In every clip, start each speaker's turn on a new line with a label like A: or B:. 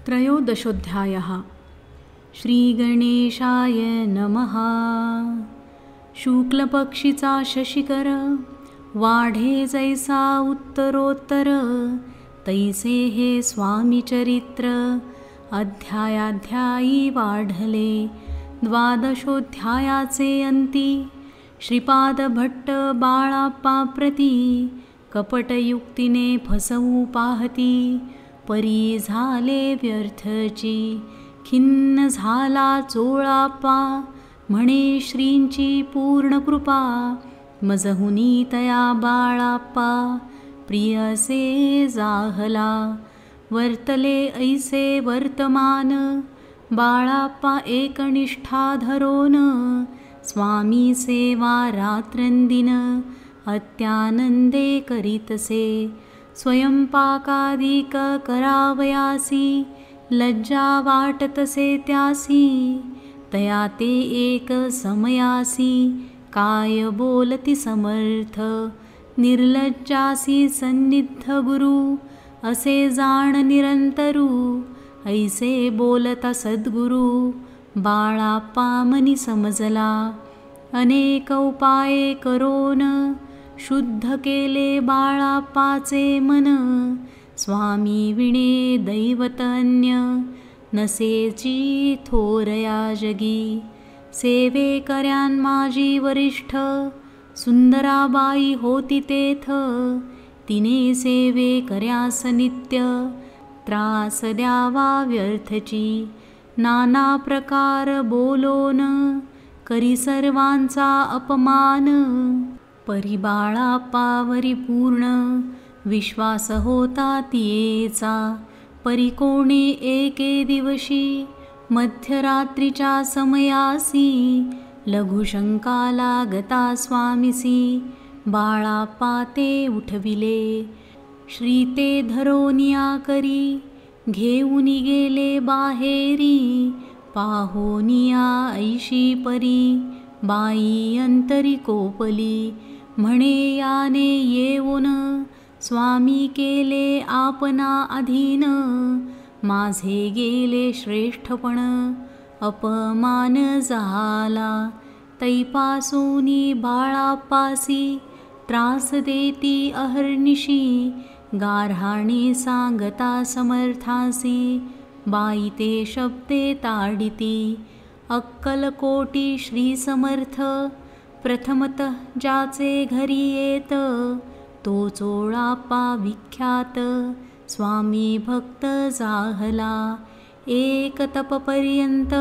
A: त्रयोदशोऽध्यायः। श्रीगणेशाय नमः। शुक्लपक्षीचा शशिकर, वाढे जैसा उत्तरोत्तर, तैसे हे स्वामी चरित्र, अध्यायाध्यायी वाढले। द्वादशोऽध्यायाचे अंती, श्रीपाद भट्ट बाळाप्पा प्रती, कपटयुक्तीने फसवू पाहती, परी झाले व्यर्थची। खिन्न झाला चोळाप्पा, म्हणे श्रींची पूर्ण कृपा, मजहुनी तया बाळाप्पा, प्रियसे जाहला। वर्तले ऐसे वर्तमान, बाळाप्पा एकनिष्ठा धरोन, स्वामी सेवा रात्रंदिन, अत्यानंदे करीतसे। स्वयंपाकादिक करावयासी, लज्जा वाटतसे त्यासी, तया ते एक समयासी, काय बोलती समर्थ। निर्लज्जासी सन्निध गुरु, असे जाण निरंतरू, ऐसे बोलता सद्गुरु, बाळाप्पा मनी समजला। अनेक उपाये करोन, शुद्ध केले बाळाप्पाचे मन, स्वामी विणे दैवत अन्य, नसेची थोरया जगी। सेवेकऱ्यान माझी वरिष्ठ, सुंदराबाई होती तेथ, तिने सेवेकऱ्यास नित्य, त्रास द्यावा व्यर्थची। नाना प्रकार बोलोन, करी सर्वांचा अपमान, परी बाळाप्पावरी पूर्ण, विश्वास होता तियेचा। परी कोणे एके दिवशी, मध्यरात्रीच्या समयासी, लघुशंका लागता स्वामीसी, बाळाप्पा ते उठविले। श्री ते धरोनिया करी, घेऊनी गेले बाहेरी, पाहोनिया ऐशी परी, बाई अंतरी कोपली। म्हणे याने येऊन, स्वामी केले आपणा अधीन, माझे गेले श्रेष्ठपण, अपमान झाला। तैपासूनी बाळाप्पासी, त्रास देती अहर्निशी, गार्हाणे सांगता समर्थासी, बाई ते शब्दे ताडिती। अक्कलकोटी श्री समर्थ, प्रथमतः ज्याचे घरी येत, तो चोळाप्पा विख्यात, स्वामी भक्त जाहला। एक तपपर्यंत,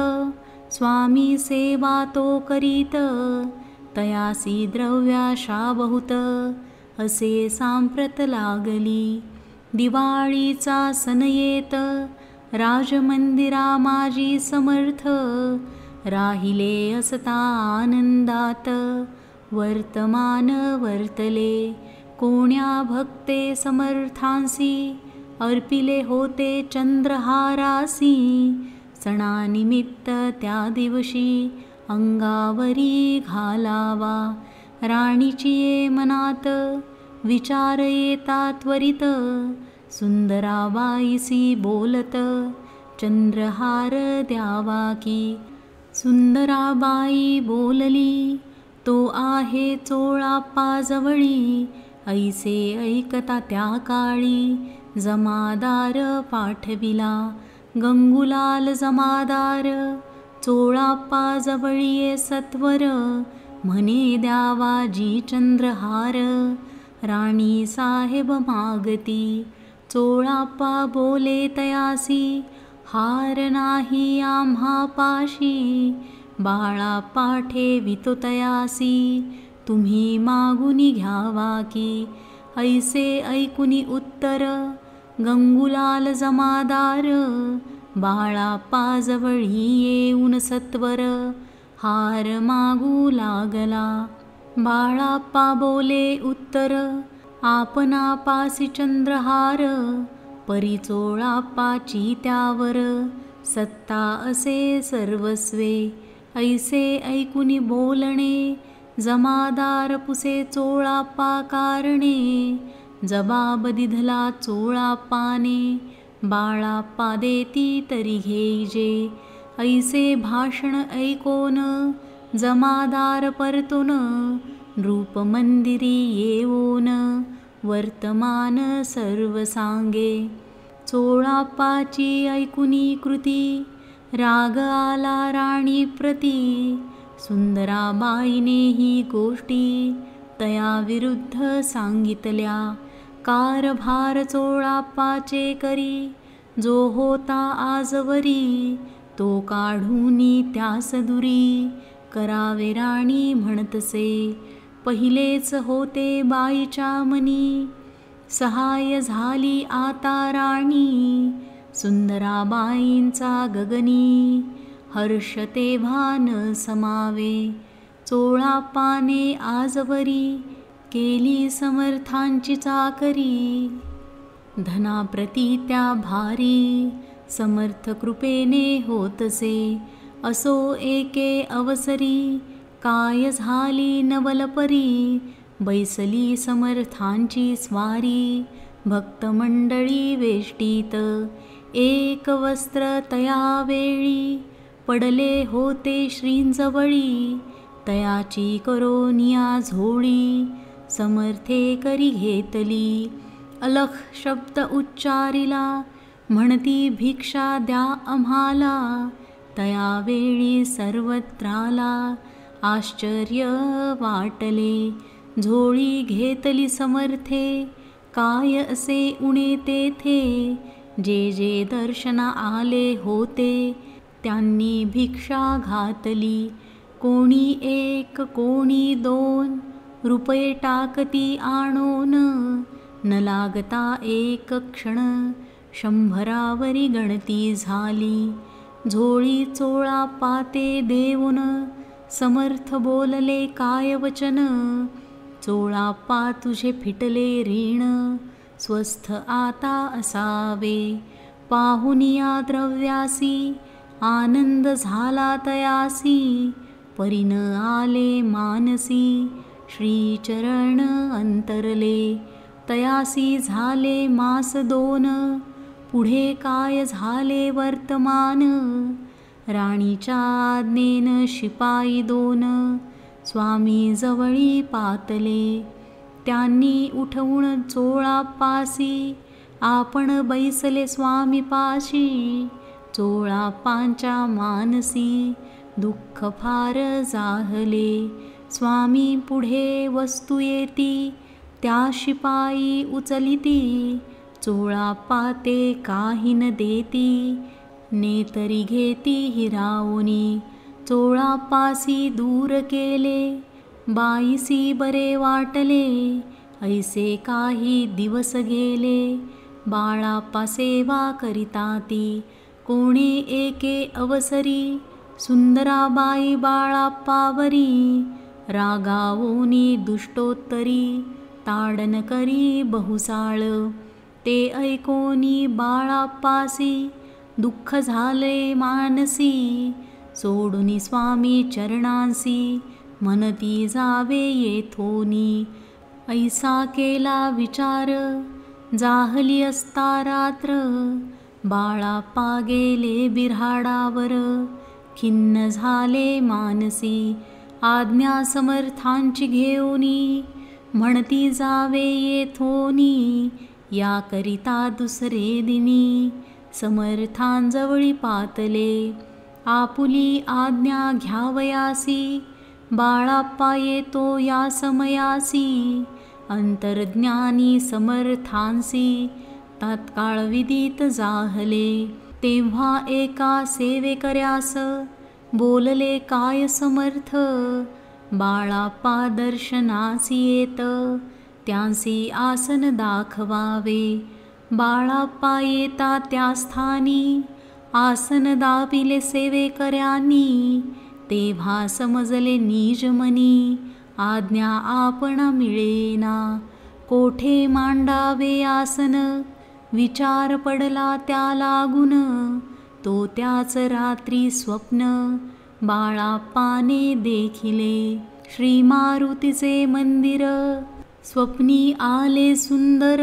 A: स्वामी सेवा तो करीत, तयासी द्रव्याशा बहुत, असे सांप्रत लागली। दिवाळीचा सन येत, राजमंदिरा माझी समर्थ, राहिले असता आनंदात, वर्तमान वर्तले। कोण्या भक्ते समर्थांसी, अर्पिले होते चंद्रहारासी, सणानिमित्त त्या दिवशी, अंगावरी घालावा। राणीची ये मनात, विचार येता त्वरित, सुंदराबाईसी बोलत, चंद्रहार द्यावा की। सुंदराबाई बोलली, तो आहे चोळाप्पा जवळी, ऐसे ऐकता त्या काळी, जमादार पाठविला। गंगूलाल जमादार, चोळाप्पा जवळी ये सत्वर, म्हणे द्यावा जी चंद्रहार, राणी साहेब मागती। चोळाप्पा बोले तयासी, हार नाही आम्हा पाशी, बाळाप्पा ठेवितो तयासी, तुम्ही मागुनी घ्यावा की। ऐसे ऐकुनी उत्तर, गंगूलाल जमादार, बाळाप्पा जवळी येऊन सत्वर, हार मागू लागला। बाळाप्पा बोले उत्तर, आपणा पासी चंद्रहार, परी चोळाप्पाची त्यावर, सत्ता असे सर्वस्वे। ऐसे ऐकुनी बोलणे, जमादार पुसे चोळाप्पा कारणे, जबाब दिधला चोळाप्पाने, बाळाप्पा देती तरी घेईजे, ऐसे भाषण ऐकोन जमादार परतून, रूप मंदिरी येऊन वर्तमान सर्व सांगे. चोळाप्पाची ऐकुनी कृती, राग आला राणी प्रती, सुंदराबाईने ही गोष्टी तया विरुद्ध सांगितल्या. कारभार चोळाप्पाचे करी, जो होता आजवरी, तो काढूनी त्यास दुरी, करावे राणी म्हणतसे. पहिलेच होते बाईच्या मनी, सहाय्य झाली आता राणी, सुंदराबाईंचा गगनी, हर्ष तेव्हा न समावे. चोळाप्पाने आजवरी, केली समर्थांची चाकरी, धनाप्रती त्या भारी, समर्थ कृपेने होतसे. असो एके अवसरी, काय झाली नवलपरी, बैसली समर्थांची स्वारी, भक्तमंडळी वेष्टीत. एक वस्त्र तया वेळी, पडले होते श्रींजवळी, तयाची करोनिया झोळी, समर्थे करी घेतली. अलख शब्द उच्चारिला, म्हणती भिक्षा द्या आम्हाला, तया वेळी सर्वत्राला आश्चर्य वाटले. झोळी घेतली समर्थे, काय असे उणे तेथे, जे जे दर्शना आले होते, त्यांनी भिक्षा घातली. कोणी एक कोणी दोन, रुपये टाकती आणून, न लागता एक क्षण, शंभरावरी गणती झाली. झोळी चोळाप्पा ते देऊन, समर्थ बोलले काय वचन, चोळाप्पा तुझे फिटले ऋण, स्वस्थ आता असावे. पाहुनिया द्रव्यासी, आनंद झाला तयासी, परीन आले मानसी, श्रीचरण अंतरले. तयासी झाले मास दोन, पुढे काय झाले वर्तमान, राणीच्या आज्ञेन शिपाई दोन, स्वामी जवळी पातले. त्यांनी उठवून चोळाप्पासी, आपण बैसले स्वामीपाशी, चोळाप्पांच्या मानसी, दुःख फार जाहले. स्वामी पुढे वस्तू येती, त्या शिपाई उचलिती, चोळाप्पा ते काही न देती, नेतरी घेती हिरावुनी. चोळाप्पासी दूर केले, बाईसी बरे वाटले, ऐसे काही दिवस गेले, बाळाप्पा सेवा करिताती. कोणे एके अवसरी, सुंदराबाई बाळाप्पावरी, रागावोनी दुष्टोत्तरी, ताडन करी बहुसाळ. ते ऐकोनी बाळाप्पासी, दुःख झाले मानसी, सोडूनी स्वामी चरणांसी, म्हणती जावे येथोनी. ऐसा केला विचार, जाहली असता रात्र, बाळाप्पा गेले बिऱ्हाडावर, खिन्न झाले मानसी, आज्ञा समर्थांची घेऊनी, म्हणती जावे येथोनी. याकरिता दुसरे दिनी, समर्थांजवळी पातले. आपुली आज्ञा घ्यावयासी, बाळाप्पा येतो या समयासी, अंतर्ज्ञानी समर्थांसी, तात्काळ विदित जाहले. तेव्हा एका सेवेकऱ्यास, बोलले काय समर्थ, बाळाप्पा दर्शनासी येत, त्यांसी आसन दाखवावे. बाळाप्पा येता त्या स्थानी, आसन दापिले सेवेकऱ्यांनी, तेव्हा समजले निजमनी, आज्ञा आपणा मिळेना, कोठे मांडावे आसन, विचार पडला त्या लागून, तो त्याच रात्री स्वप्न, बाळाप्पाने देखिले. श्री मारुतीचे मंदिर, स्वप्नी आले सुंदर,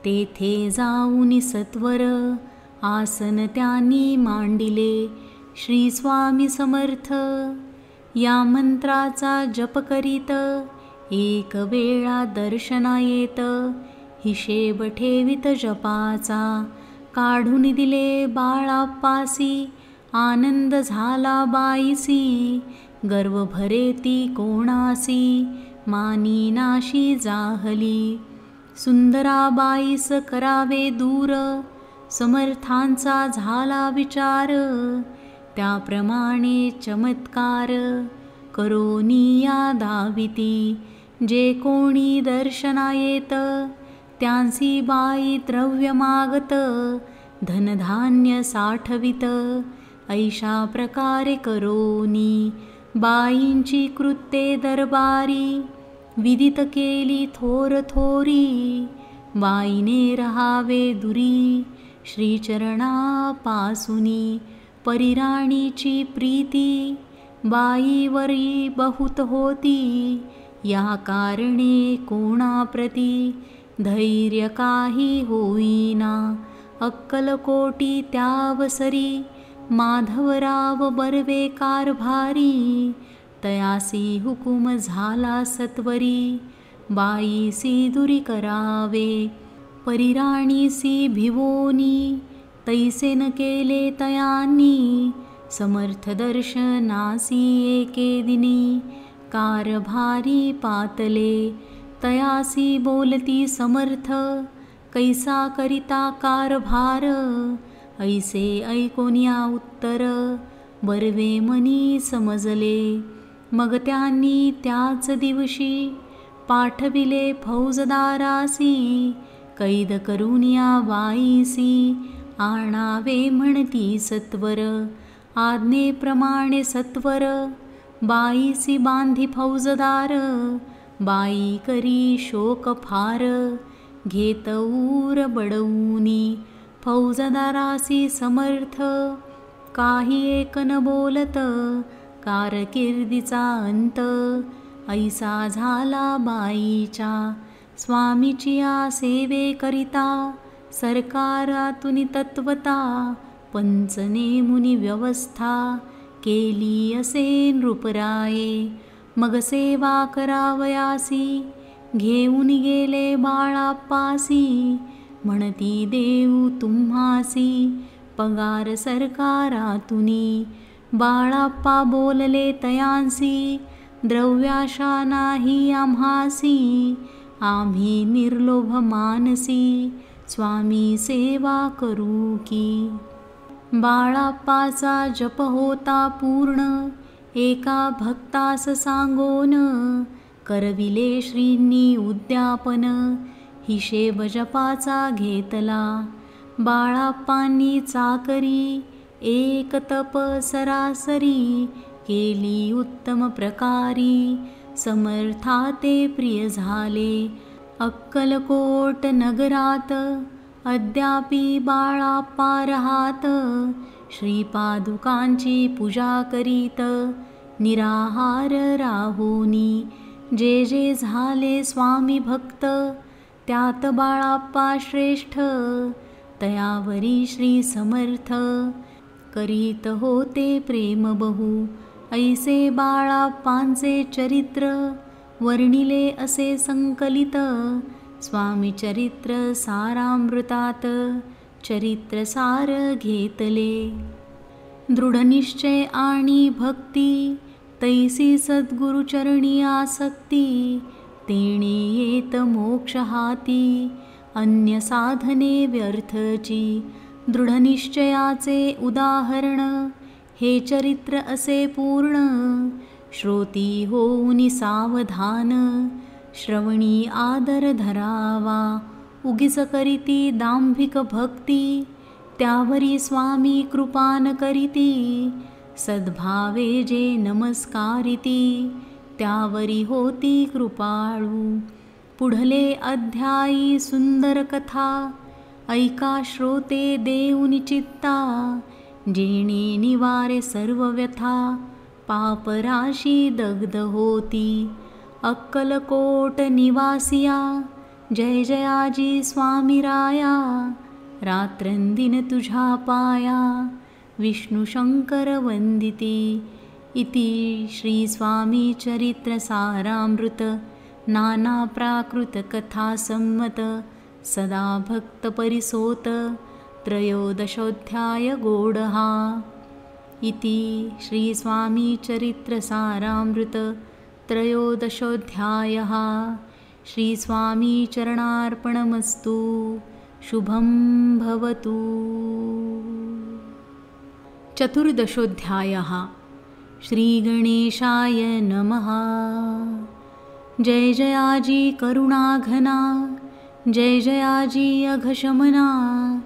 A: तेथे जाऊन सत्वर आसन त्यांनी मांडिले श्री स्वामी समर्थ. या मंत्राचा जप करीत एक वेळा दर्शना येत. हिशेब ठेवित जपाचा काढून दिले बाळाप्पासी. आनंद झाला बाईसी गर्व भरे ती कोणासी. मानी नाशी जाहली सुंदराबाईस करावे दूर. समर्थांचा झाला विचार त्याप्रमाणे चमत्कार. करोनिया धाविती जे कोणी दर्शना येत. त्यांसी बाई द्रव्य मागत धनधान्य साठवित. ऐशा प्रकारे करोनी बाईंची कृत्ये दरबारी. विदित केली थोर थोरी बाईने रहावे दुरी. श्रीचरणापासुनी परिराणीची प्रीती. बाईवरी बहुत होती या कारणे कोणाप्रती. धैर्य काही होईना अक्कलकोटी त्यावसरी. माधवराव बर्वे कारभारी तयासी हुकुम झाला सत्वरी. बाईसी दुरी करावे परिराणीसी भिवोनी. तैसे न केले तयांनी समर्थ दर्शनासी एके दिनी. कारभारी पातले तयासी बोलती समर्थ. कैसा करिता कारभार ऐसे ऐकोनिया उत्तर. बर्वे मनी समजले मग त्यांनी त्याच दिवशी. पाठविले फौजदारासी कैद करुनिया बाईसी. आणावे म्हणती सत्वर आज्ञेप्रमाणे सत्वर. बाईसी बांधी फौजदार बाई करी शोक फार. घेत ऊर बडवूनी फौजदारासी समर्थ. काही एक न बोलत कारकिर्दीचा अंत. ऐसा झाला बाईच्या स्वामीचिया सेवे करिता. सरकारातुनी तत्वता पंचनेमुनी व्यवस्था. केली असे नृपराये मग सेवा करावयासी. घेऊन गेले बाळाप्पासी म्हणती देऊ तुम्हासी. पगार सरकारातुनी बाळाप्पा बोलले तयांसी. द्रव्याशा नाही आम्हासी आम्ही निर्लोभ मानसी. स्वामी सेवा करू की. बाळाप्पाचा जप होता पूर्ण एका भक्तास सांगोन. करविले श्रींनी उद्यापन हिशेब जपाचा घेतला. बाळाप्पांनी चाकरी एक तप सरासरी. केली उत्तम प्रकारी समर्था ते प्रिय झाले. अक्कलकोट नगरात अद्यापि बाळाप्पा रहात. श्रीपादुकांची पूजा करीत निराहार राहुनी. जे जे झाले स्वामी भक्त त्यात बाळाप्पा श्रेष्ठ. तयावरी श्री समर्थ करीत होते प्रेम बहु. ऐसे बाळाप्पांचे चरित्र वर्णिले असे संकलित. स्वामी चरित्र सारामृतात चरित्र सार घेतले. दृढनिश्चय आणि भक्ती तैसी सद्गुरुचरणी आसक्ती. तेणे येत मोक्ष हाती अन्य साधने व्यर्थची. दृढनिश्चयाचे उदाहरण हे चरित्र असे पूर्ण. श्रोती होऊनी सावधान श्रवणी आदर धरावा. उगीच करीती दांभिक भक्ती त्यावरी स्वामी कृपान करीती. सद्भावे जे नमस्कारिती त्यावरी होती कृपाळू. पुढले अध्यायी सुंदर कथा ऐका श्रोते देऊनी चित्ता. जेणे निवारे सर्व व्यथा पापराशी दग्ध होती. अक्कलकोट निवासिया जय जयाजी स्वामी राया, रात्रंदिन तुझ्या पाया, विष्णू शंकर वंदिती. इति श्री स्वामी चरित्र सारामृत नाना प्राकृत कथा संमत सदा भक्त परिसोत त्रयोदशोऽध्याय गोडहा. इति श्री स्वामी चरित्र सारामृत त्रयोदशोऽध्यायः. श्री स्वामी चरणार्पणमस्तु. शुभं भवतु. चतुर्दशोऽध्यायः. श्री गणेशाय नमः. जय जयाजी करुणाघना, जय जयाजी अघशमना,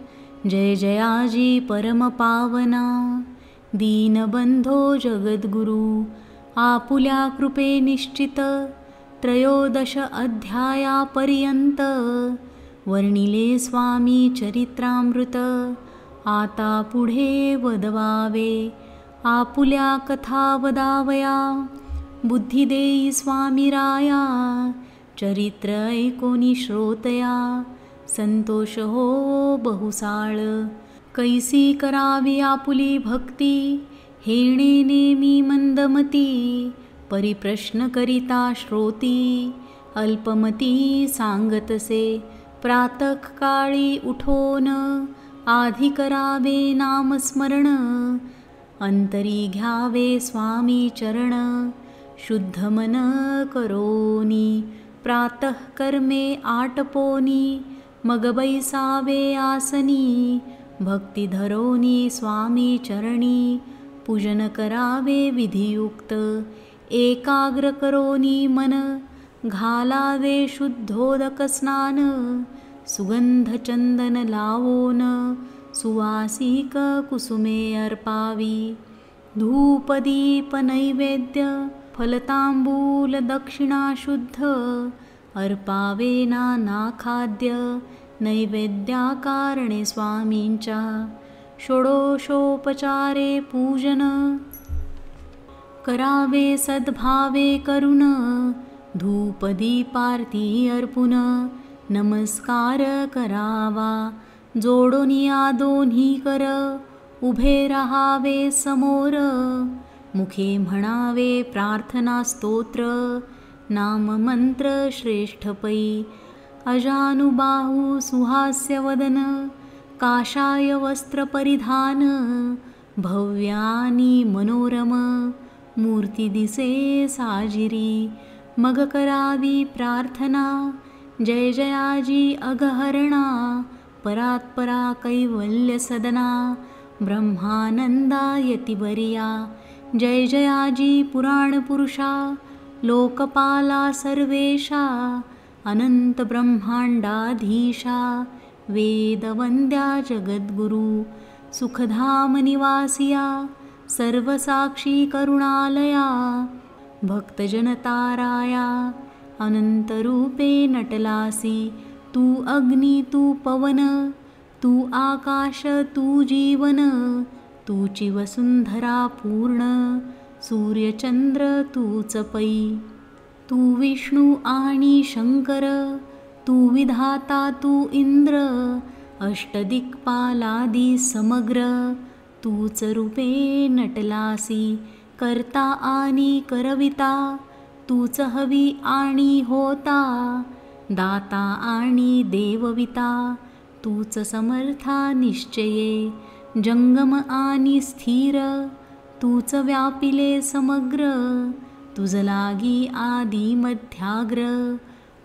A: जय जयाजी परमपावना, दीनबंधो जगद्गुरु, आपुल्या कृपे निश्चित. त्रयोदश अध्यायापर्यंत वर्णिले स्वामी चरित्रामृत. आता पुढे वदवावे, आपुल्या कथा वदावया. बुद्धी देई स्वामी राया, चरित्र ऐकोनी श्रोतया. संतोष हो बहुसाळ, कैसी करावी आपुली भक्ती. हेणे नेमी मंदमती, परिप्रश्न करिता श्रोती. अल्पमती सांगतसे, प्रातः काळी उठोन. आधी करावे नामस्मरण, अंतरी घ्यावे स्वामी चरण. शुद्ध मन करोनी, प्रातः कर्मे आटपोनी. मग बैसावे आसनी, भक्ती धरोनी स्वामी चरणी. पूजन करावे विधियुक्त, एकाग्र करोनी मन. घालावे शुद्धोदक स्नान, सुगंध चंदन लावोन. सुवासिक कुसुमे अर्पावी, धूप दीप नैवेद्य. फलतांबूल दक्षिणा शुद्ध, अर्पावे नाना खाद्य. नैवेद्याकारणे स्वामींच्या, षोडशोपचारे पूजन. करावे सद्भावे करुण, धूप दीपार्ती अर्पुन. नमस्कार करावा, जोडोनिया दोन्ही कर. उभे रहावे समोर, मुखे म्हणावे प्रार्थना स्तोत्र. नाम मंत्र श्रेष्ठ पै, अजानुबाहू सुहास्य वदन. काषाय वस्त्र परिधान, भव्यानी मनोरम. मूर्ती दिसे साजिरी, मग करावी प्रार्थना. जय जयाजी अगहरणा, परात्परा कैवल्य सदना. ब्रह्मानंदा यतिवर्या, जय जयाजी पुराण पुरुषा. लोकपाला सर्वेशा, अनंत ब्रह्मांडाधीशा. वेदवंद्या जगद्गुरु, सुखधाम निवासिया. सर्वसाक्षी करुणालया, भक्तजनताराया. अनंतरूपे नटलासी, तू अग्नी तू पवन. तू आकाश तू जीवन, तूची वसुंधरा पूर्ण. सूर्यचंद्र तूच पै, तू विष्णू आणि शंकर. तू विधाता तू इंद्र, अष्टदिक्पालादी समग्र. तूच रूपे नटलासी, करता आणि करविता. तूच हवी आणि होता, दाता आणि देवविता. तूच समर्था निश्चये, जंगम आणि स्थिर. तूच व्यापिले समग्र, तुझ लागी आदी मध्याग्र.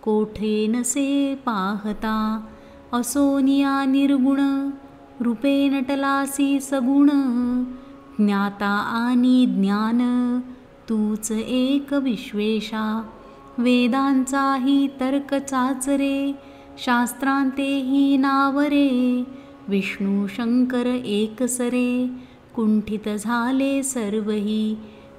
A: कोठे नसे पाहता, असोनिया निर्गुण. रूपे नटलासी सगुण, ज्ञाता आणि ज्ञान. तूच एक विश्वेशा, वेदांचाही तर्क चाचरे. शास्त्रांतेही नावरे, विष्णू शंकर एकसरे. कुंठित झाले सर्वही,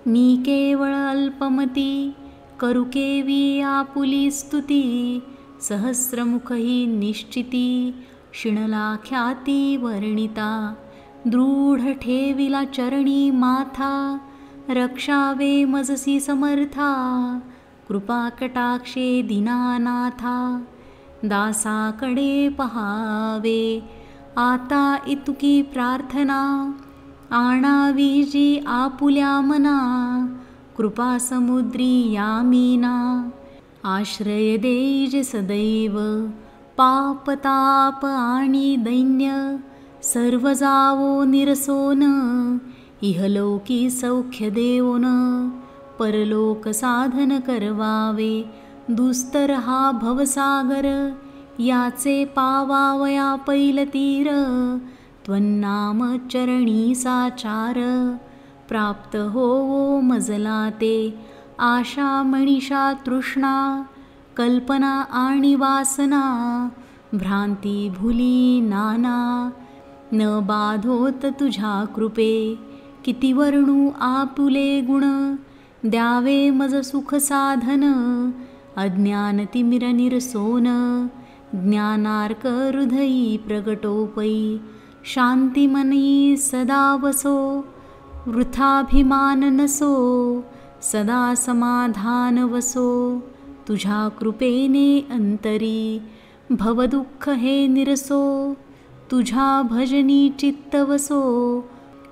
A: मी केवळ अल्पमती. करू केवी आपुली स्तुती, सहस्रमुखही निश्चिती. शिणला ख्याती वर्णिता, दृढ ठेविला चरणी माथा. रक्षावे मजसी समर्था, कृपा कटाक्षे दीनानाथा. दासाकडे पहावे. आता इतुकी प्रार्थना आणावी जी आपुल्या मना. कृपा समुद्री यामीना आश्रय देज सदैव. पापताप आणि दैन्य सर्व जावो निरसोन. इहलोकी सौख्य देवोन परलोक साधन करवावे. दुस्तर हा भवसागर याचे पावावया पैलतीर. त्वन्नाम चरणी साचार प्राप्त होवो मजला ते. आशा मनीषा तृष्णा कल्पना आणि वासना भ्रांती भुली नाना. न बाधोत तुझ्या कृपे किती वर्णू आपुले गुण. द्यावे मज सुख साधन अज्ञान तिमिर निरसोन. ज्ञानार्क हृदयी प्रगटोपै शांती मनी सदा वसो. वृथाभिमान नसो सदा समाधान वसो. तुझ्या कृपेने अंतरी भवदुःख हे निरसो. तुझ्या भजनी चित्त वसो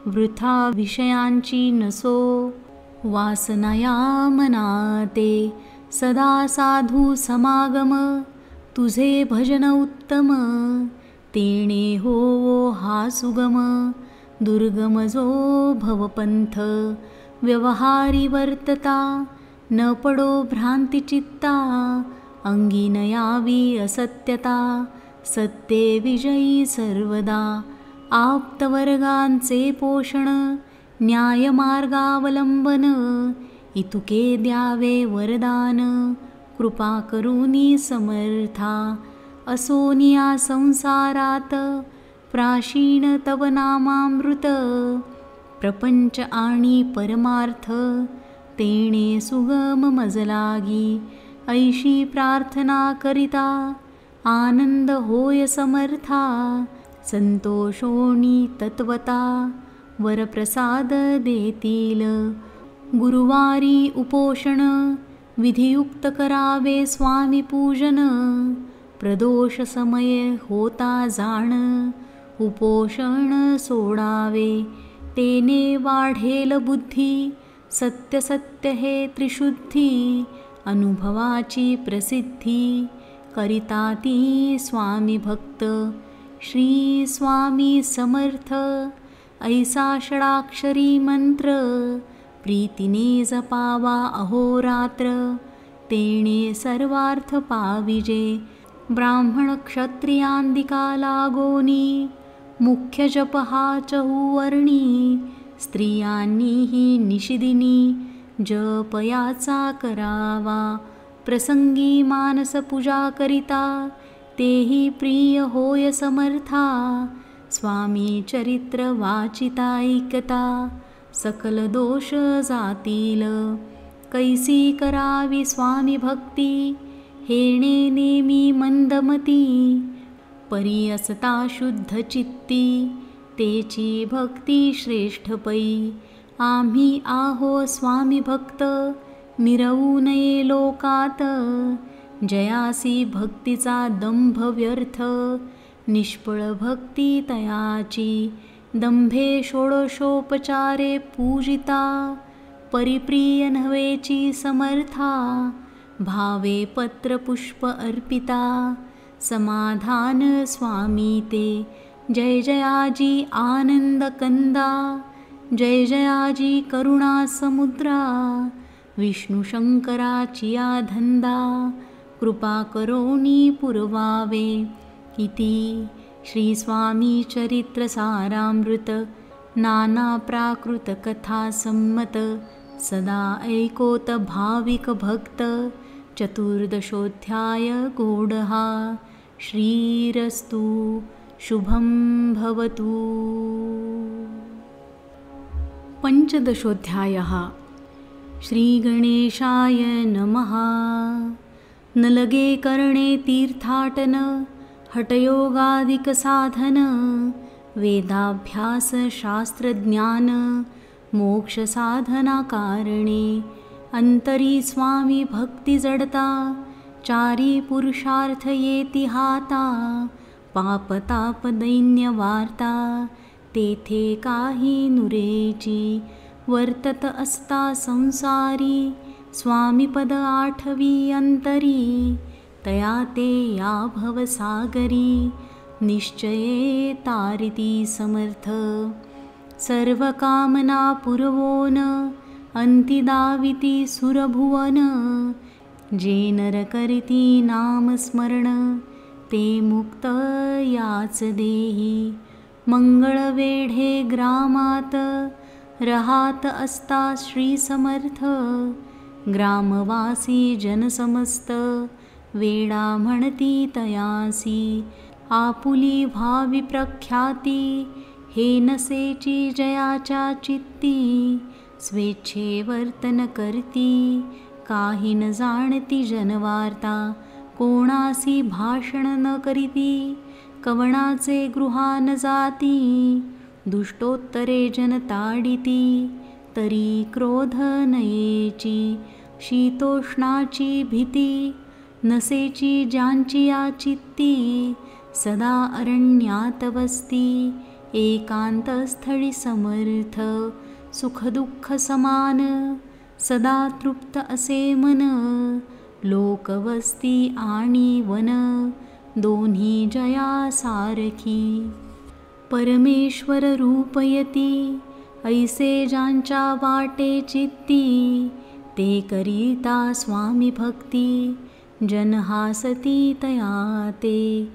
A: वृथा विषयांची नसो. वासनया मनाते सदा साधू समागम. तुझे भजन उत्तम तेणे होवो हा सुगम. दुर्गम जो भवपंथ व्यवहारी वर्तता. न पडो भ्रांतिचित्ता अंगी न यावी असत्यता. सत्ये विजयी सर्वदा आप्तवर्गांचे पोषण. न्यायमार्गावलंबन इतुके द्यावे वरदान. कृपा करुनी समर्था असोनिया संसारात. प्राशीण तव नामामृत प्रपंच आणि परमार्थ. तेणे सुगम मजलागी ऐशी प्रार्थना करिता. आनंद होय समर्था संतोषोनी तत्वता. वरप्रसाद देतील गुरुवारी उपोषण. विधियुक्त करावे स्वामी पूजन. प्रदोष समय होता जाण. उपोषण सोडावे तेने वाढेल बुद्धी. सत्य सत्य हे त्रिशुद्धी अनुभवाची प्रसिद्धी. करिता ती स्वामी भक्त श्री स्वामी समर्थ. ऐसा षडाक्षरी मंत्र प्रीतीने जपावा अहोरात्र. तेणे सर्वार्थ पाविजे ब्राह्मण क्षत्रियांदिका लागोनी. मुख्य जप हा चहुवर्णी स्त्रियांनीही निशिदिनी. जप याचा करावा प्रसंगी मानस पूजा करिता. तेही प्रिय होय समर्था स्वामी चरित्र वाचिता ऐकता. सकल दोष जातील कैसी करावी स्वामी भक्ती. हेणे नेमी मंदमती परी असता शुद्ध चित्ती. तेची भक्ती श्रेष्ठ पै. आम्ही आहो स्वामी भक्त मिरवू नये लोकात. जयासी भक्तीचा दंभ व्यर्थ. निष्फळ भक्ती तयाची दंभे षोडशोपचारे पूजिता. परिप्रिय नव्हेची समर्था भावे पत्र पुष्प अर्पिता. समाधान स्वामी ते जय जयाजी आनंद कंदा. जय जयाजी करुणा समुद्रा. विष्णू शंकराची या धंदा. कृपा करोनी पुरवावे. इति श्री स्वामी चरित्र सारामृत नाना प्राकृत कथा सम्मत. सदा ऐकोत भाविक भक्त. चतुर्दशोऽध्याय गोडहा. श्रीरस्तु शुभं भवतु. पंचदशोऽध्यायः. श्रीगणेशाय नमः. न लगे करणे तीर्थाटन हठयोगादिक साधन. वेदाभ्यास शास्त्रज्ञान मोक्ष साधना कारणे. अंतरी स्वामी भक्ती जडता चारी पुरुषार्थ येती हाता, पापताप दैन्य वार्ता, तेथे काही नुरेची, वर्तत असता संसारी, स्वामीपद आठवी अंतरी, तया ते या भवसागरी, निश्चये तारिती समर्थ, सर्व कामना पुरवोन, अंती दाविती सुरभुवन, जे नर करीती नाम स्मरण, ते मुक्त याच देही, मंगळ वेढे ग्रामात, रहात असता श्री समर्थ, ग्रामवासी जन समस्त, वेडा म्हणती तयासी, आपुली व्हावी प्रख्याती, हे नसेची जयाच्या चित्ती, स्वेच्छे वर्तन करती, काही न जाणती जनवार्ता, कोणासी भाषण न करीती, कवणाचे गृहा न जाती, दुष्टोत्तरे जन ताडिती, तरी क्रोध नयेची, शीतोष्णाची भीती, नसेची ज्यांची या चित्ती, सदा अरण्यात वसती, एकांतस्थळी समर्थ, सुखदुःख समान, सदा तृप्त असे मन, लोकवस्ती आणि वन, दोन्ही जया सारखी, परमेश्वर रूपयती, ऐसे ज्यांच्या वाटे चित्ती, ते करिता स्वामी भक्ती, जन हासती तया ते,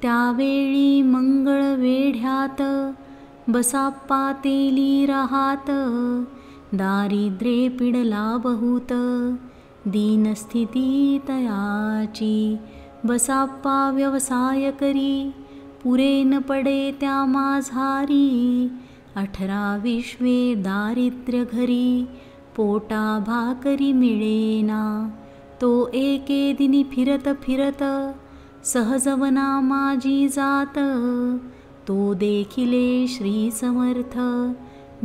A: त्यावेळी मंगळ वेढ्यात, बसाप्पा तेली राहात, दारिद्र्ये पिडला बहुत, दीनस्थिती तयाची, बसाप्पा व्यवसाय करी, पुरे न पडे त्या माझारी, 18-20 दारिद्र्य घरी, पोटा भाकरी मिळेना, तो एके दिनी फिरत फिरत, सहजवना माझी जात, तो देखिले श्री समर्थ,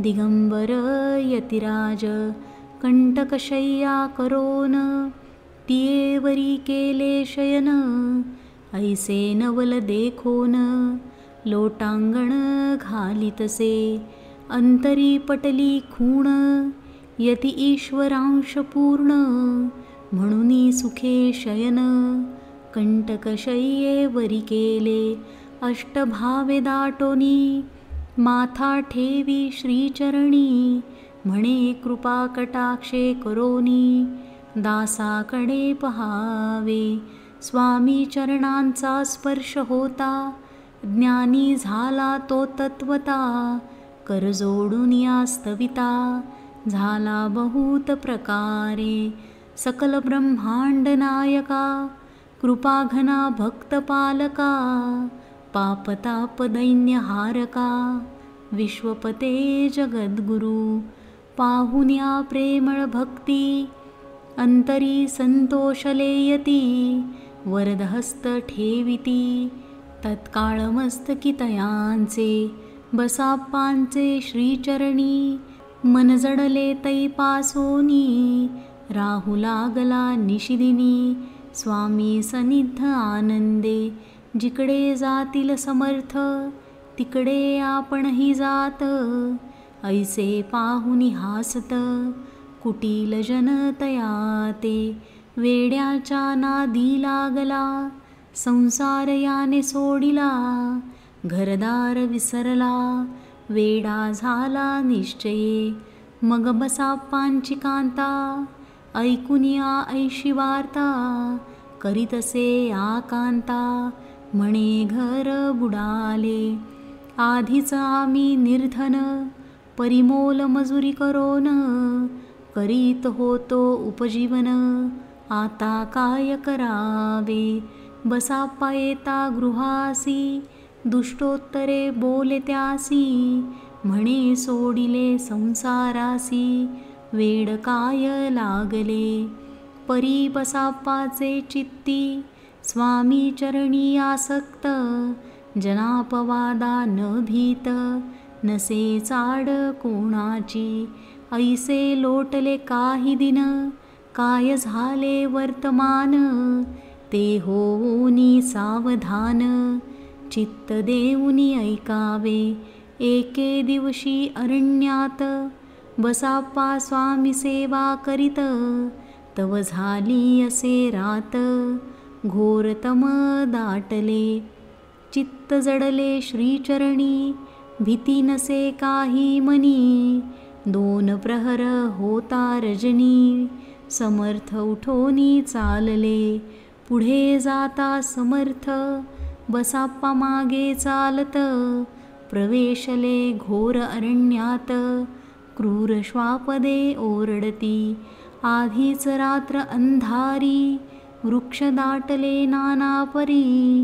A: दिगंबर यतिराज, कंटकशय्या करोन, तियेवरी केले शयन, ऐसे नवल देखोन, लोटांगण घालितसे, अंतरी पटली खूण, यती ईश्वरांश पूर्ण, म्हणूनी सुखे शयन, कंटकशय्येवरी केले, अष्टभावे दाटोनी, माथा ठेवी श्रीचरणी, म्हणे कृपा कटाक्षे करोनी, दासाकडे पहावे, स्वामी चरणांचा स्पर्श होता, ज्ञानी झाला तो तत्वता, कर जोडून या स्तविता, झाला बहुत प्रकारे, सकल ब्रह्मांड नायका, कृपाघना भक्तपालका, पापताप दैन्य हारका, विश्वपते जगद्गुरु, पाहुन्या प्रेमळ भक्ती, अंतरी संतोषले यती, वरदहस्त ठेविती, तत्काळ मस्तकी तयांचे, बसाप्पांचे श्रीचरणी, मन जडले तै पासोनी, राहू लागला निशिदिनी, स्वामी सनिध आनंदे, जिकडे जातील समर्थ, तिकडे आपणही जात, ऐसे पाहुनी हासत, कुटील जन तया ते, वेड्याच्या नादी लागला, संसार याने सोडिला, घरदार विसरला, वेडा झाला निश्चये, मग बसाप्पांची कांता, ऐकुनिया ऐशी वार्ता, करीतसे आकांता, म्हणे घर बुडाले, आधीच आम्ही निर्धन, परिमोल मजुरी करोन, करीत होतो उपजीवन, आता काय करावे, बसाप्पा येता गृहासी, दुष्टोत्तरे बोले त्यासी, म्हणे सोडिले संसारासी, वेड काय लागले, परी बसाप्पाचे चित्ती, स्वामी चरणी आसक्त, जनापवादा न भीत, नसे चाड कोणाची, ऐसे लोटले काही दिन, काय झाले वर्तमान, ते होऊनी सावधान, चित्त देऊनी ऐकावे. एके दिवशी अरण्यात, बसाप्पा स्वामी सेवा करीत. तव झाली असे रात, घोरतम दाटले. चित्त जडले श्रीचरणी, भीती नसे काही मनी. 2 प्रहर होता रजनी, समर्थ उठोनी चालले. पुढे जाता समर्थ, बसाप्पा मागे चालत. प्रवेशले घोर अरण्यात, क्रूर श्वापदे ओरडती. आधीच रात्र अंधारी, वृक्ष दाटले नाना परी.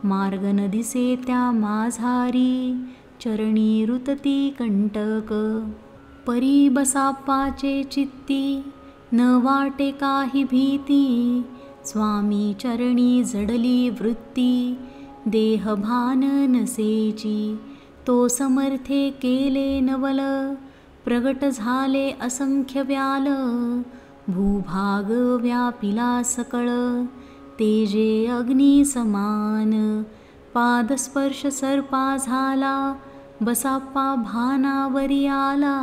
A: मार्ग न दिसे त्या माझारी, चरणी रुतती कंटक. परी बसाप्पाचे चित्ती, न वाटे काही भीती. स्वामी चरणी जडली वृत्ती, देहभान नसेची. तो समर्थे केले नवल, प्रगट झाले असंख्य व्याल. भूभाग व्यापिला सकळ, तेजे अग्नी समान. पादस्पर्श सर्पा झाला, बसाप्पा भानावरी आला.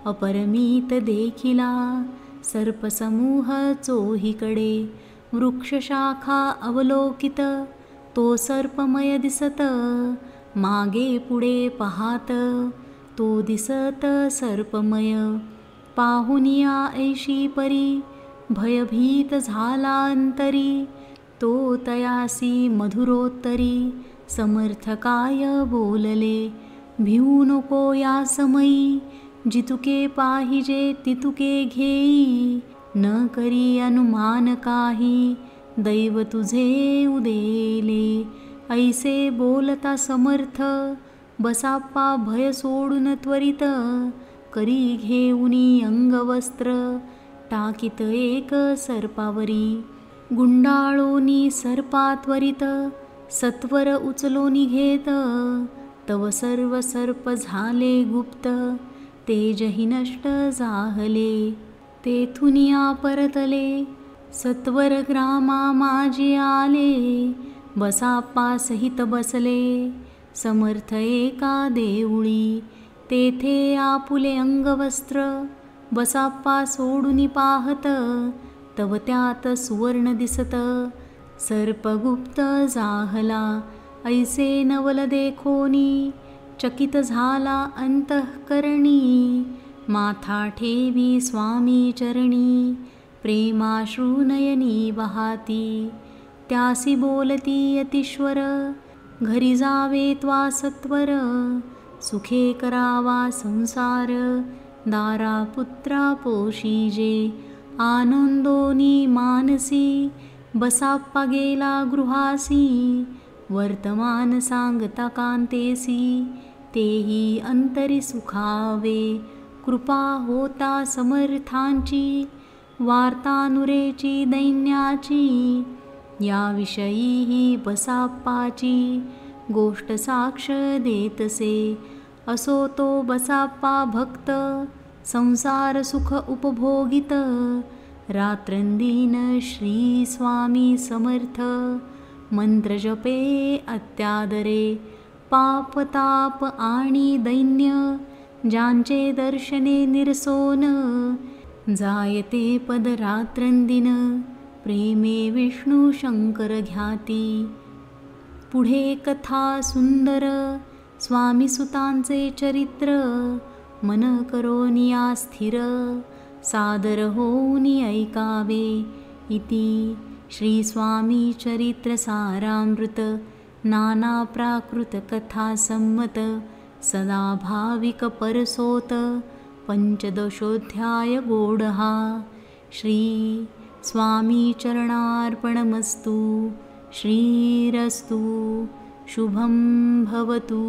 A: अपरमित देखिला, सर्पसमूह चोहीकडे. वृक्षशाखा अवलोकित, तो सर्पमय दिसत. मागे पुढे पाहात, तो दिसत सर्पमय. पाहुनिया ऐशी परी, भयभीत झाला अंतरी. तो तयासी मधुरोत्तरी, समर्थ काय बोलले. भिऊ नको या समयी, जितुके पाहिजे तितुके घेई. न करी अनुमान काही, दैव तुझे उदेले. ऐसे बोलता समर्थ, बसाप्पा भय सोडून त्वरित. करी घेऊनी अंगवस्त्र, टाकीत एक सर्पावरी. गुंडाळोनी सर्पा त्वरित, सत्वर उचलोनी घेत. तव सर्व सर्प झाले गुप्त, तेजहि नष्ट जाहले. तेथुनिया परतले, सत्वर ग्रामा माझी आले. बसाप्पा सहित बसले, समर्थ एका देऊळी. तेथे आपुले अंगवस्त्र, बसाप्पा सोडूनी पाहत. तव त्यात सुवर्ण दिसत, सर्पगुप्त जाहला. ऐसे नवल देखोनी, चकित झाला अंतःकरणी. माथा ठेवी स्वामी चरणी, प्रेमाश्रुनयनी वहाती. त्यासी बोलती यतीश्वर, घरी जावे त्वा सत्वर. सुखे करावा संसार, दारा पुत्रा पोषीजे. आनंदोनी मानसी, बसाप्पा गेला गृहासी. वर्तमान सांगता कांतेसी, तेही अंतरी सुखावे. कृपा होता समर्थांची, वार्तानुरेची दैन्याची. याविषयी ही बसाप्पाची, गोष्ट साक्ष देतसे. असो तो बसाप्पा भक्त, संसार सुख उपभोगित. रात्रंदिन श्री स्वामी समर्थ, मंत्र जपे अत्यादरे. पाप ताप आणि दैन्य, ज्यांचे दर्शने निरसोन. जायते पद रात्रंदिन, प्रेमे विष्णू शंकर घ्याती. पुढे कथा सुंदर, स्वामी सुतांचे चरित्र. मन करोनिया स्थिर, सादर होऊनी ऐकावे. इति श्री स्वामी चरित्र सारामृत, नाना प्राकृत कथा संमत. सदा भाविक परसोत, पंचदशोऽध्याय गोडहा. श्री स्वामी चरणार्पणमस्तु. श्रीरस्तु. शुभं भवतु.